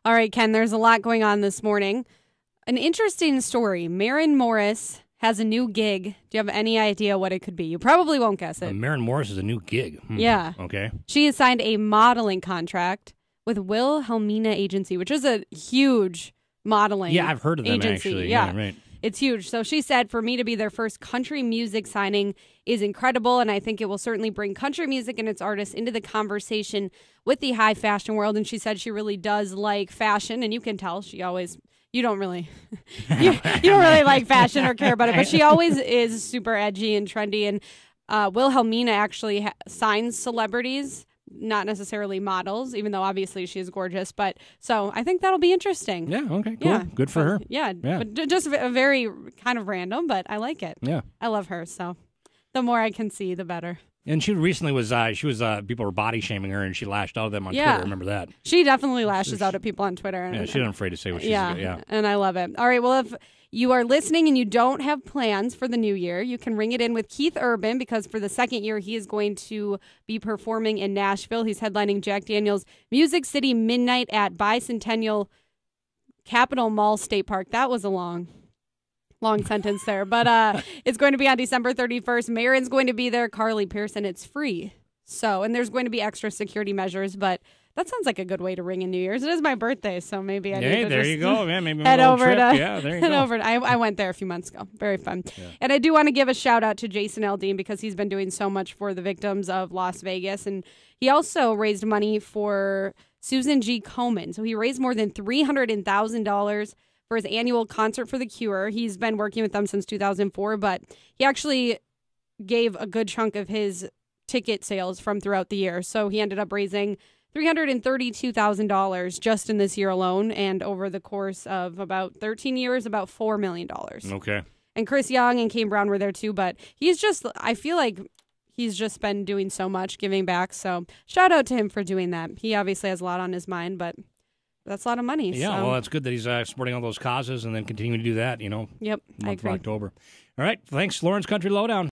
All right, Ken, there's a lot going on this morning. An interesting story. Maren Morris has a new gig. Do you have any idea what it could be? You probably won't guess it. Maren Morris is a new gig. Yeah. Okay. She has signed a modeling contract with Wilhelmina Agency, which is a huge modeling Yeah, I've heard of them, agency. actually. Yeah, right. It's huge. So she said, for me to be their first country music signing is incredible, and I think it will certainly bring country music and its artists into the conversation with the high fashion world. And she said she really does like fashion, and you can tell she always... You don't really, you don't really like fashion or care about it, but she always is super edgy and trendy. And Wilhelmina actually signs celebrities, not necessarily models, even though obviously she is gorgeous. But so I think that'll be interesting. Yeah. Okay. Cool. Yeah. Good for her. Yeah. But just a very kind of random, but I like it. Yeah. I love her. So the more I can see, the better. And she recently was, people were body shaming her, and she lashed out at them on Twitter. I remember that. She definitely lashes out at people on Twitter. Yeah, she's not afraid to say what she's yeah, and I love it. All right, well, if you are listening and you don't have plans for the new year, you can ring it in with Keith Urban, because for the second year, he is going to be performing in Nashville. He's headlining Jack Daniel's Music City Midnight at Bicentennial Capitol Mall State Park. That was a long sentence there, but it's going to be on December 31st. Maren's going to be there. Carly Pearson. It's free. So, and there's going to be extra security measures, but that sounds like a good way to ring in New Year's. It is my birthday, so maybe I need to there just you go. Yeah, maybe head over trip. to Yeah, there you head go. over. I went there a few months ago. Very fun. Yeah. And I do want to give a shout out to Jason Aldean, because he's been doing so much for the victims of Las Vegas, and he also raised money for Susan G. Komen. So he raised more than $300,000 for his annual Concert for the Cure. He's been working with them since 2004, but he actually gave a good chunk of his ticket sales from throughout the year. So he ended up raising $332,000 just in this year alone, and over the course of about 13 years, about $4 million. Okay. And Chris Young and Kane Brown were there too, but I feel like he's just been doing so much, giving back. So shout out to him for doing that. He obviously has a lot on his mind, but that's a lot of money. Yeah, so. well, that's good that he's supporting all those causes and then continuing to do that, Yep, I month of agree. October. All right, thanks, Lawrence Country Lowdown.